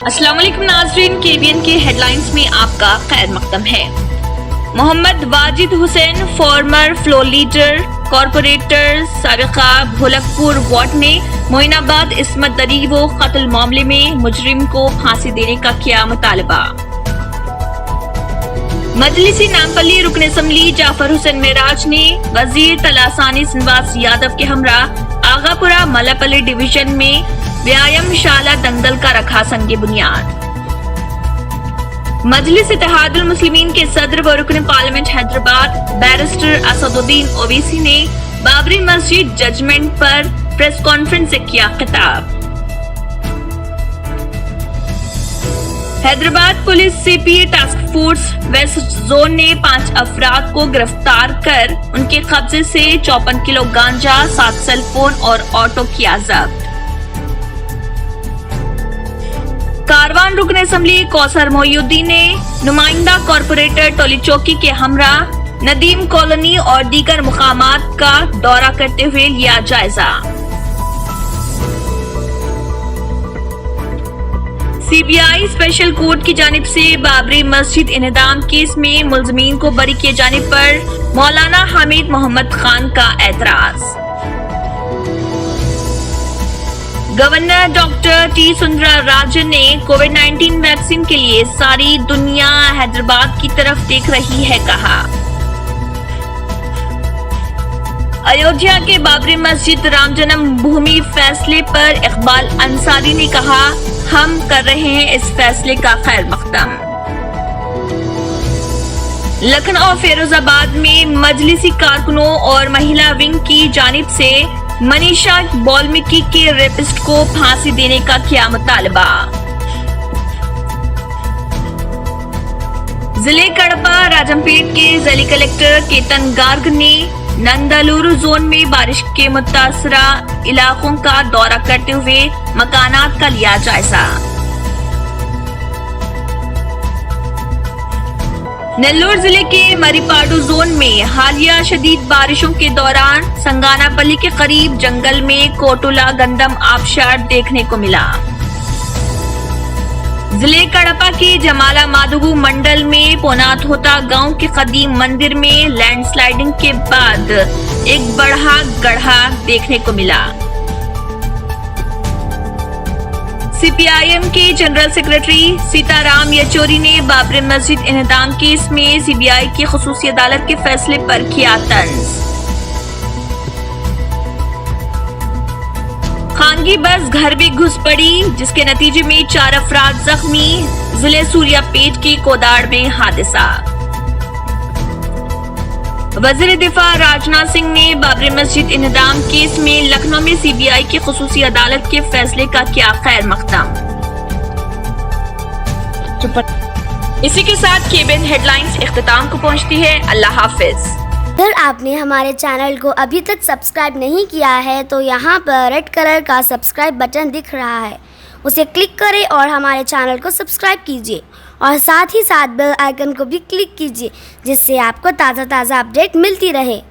अस्सलाम वालेकुम नाज़रीन, KBN के हेडलाइंस में आपका खैर मकदम है। Mohammad Wajid Hussain, former floor leader, corporator साबिका भोलकपुर वार्ड ने मोइनाबाद इस्मत दरी वो कत्ल मामले में मुजरिम को फांसी देने का किया मुतालबा। मजलिसी नामपल्ली रुकन असम्बली जाफर हुसैन मेराज ने वजीर तलासानी श्रीनिवास यादव के हमरा आगापुरा मल्लापल्ली डिवीजन में व्यायामशाला दंगल का रखा संगे बुनियाद। मजलिस इत्तेहादुल मुस्लिमीन के सदर व रुकन पार्लियामेंट हैदराबाद बैरिस्टर असदुद्दीन ओवैसी ने बाबरी मस्जिद जजमेंट पर प्रेस कॉन्फ्रेंस से किया खिताब। Hyderabad police CPA task force west zone ने 5 अफराद को गिरफ्तार कर उनके कब्जे से 54 किलो गांजा, 7 सेल फोन और ऑटो किया जब्त। कारवान रुकन असम्बली कौसर मोहिउद्दीन ने नुमाइंदा कॉरपोरेटर टोली चौकी के हमरा नदीम कॉलोनी और दीगर मुकामात का दौरा करते हुए लिया जायजा। सीबीआई स्पेशल कोर्ट की जानिब से बाबरी मस्जिद इन्हदाम केस में मुलजमीन को बरी किए जाने पर मौलाना हामिद मोहम्मद खान का एतराज। गवर्नर डॉक्टर टी सुंदरा राजन ने कोविड-19 वैक्सीन के लिए सारी दुनिया हैदराबाद की तरफ देख रही है, कहा। अयोध्या के बाबरी मस्जिद राम जन्म भूमि फैसले पर इकबाल अंसारी ने कहा, हम कर रहे हैं इस फैसले का खैर मकदम। लखनऊ और फिरोजाबाद में मजलिसी कारकुनों और महिला विंग की जानिब से मनीषा वाल्मीकि के रेपिस्ट को फांसी देने का किया मुतालबा। जिले कड़पा राजमपेट के जिला कलेक्टर केतन गार्ग ने नंदालुरु जोन में बारिश के मुतासरा इलाकों का दौरा करते हुए मकानात का लिया जायजा। नेल्लोर जिले के मरीपाडू जोन में हालिया शदीद बारिशों के दौरान संगानापल्ली के करीब जंगल में कोटुला गंदम आबशार देखने को मिला। जिले कड़पा के जमाला मादुगु मंडल में पोनाथोता गांव के कदीम मंदिर में लैंडस्लाइडिंग के बाद एक बड़ा गड्ढा देखने को मिला। सीपीआईएम के जनरल सेक्रेटरी सीताराम येचूरी ने बाबरी मस्जिद इन्हदाम केस में सीबीआई की खुसूसी अदालत के फैसले पर किया तंज। खानगी बस घर भी घुस पड़ी, जिसके नतीजे में 4 अफराद जख्मी। जिले सूर्यापेट के कोदाड़ में हादसा। वजीर दिफा राजनाथ सिंह ने बाबरी मस्जिद इन्हदाम केस में लखनऊ में सीबीआई की खुसूसी अदालत के फैसले का किया खैर मकदम। इसी के साथ केबीएन हेडलाइंस इख्तिताम को पहुंचती है। अल्लाह हाफिज। अगर आपने हमारे चैनल को अभी तक सब्सक्राइब नहीं किया है तो यहाँ पर रेड कलर का सब्सक्राइब बटन दिख रहा है, उसे क्लिक करें और हमारे चैनल को सब्सक्राइब कीजिए और साथ ही साथ बेल आइकन को भी क्लिक कीजिए, जिससे आपको ताज़ा अपडेट मिलती रहे।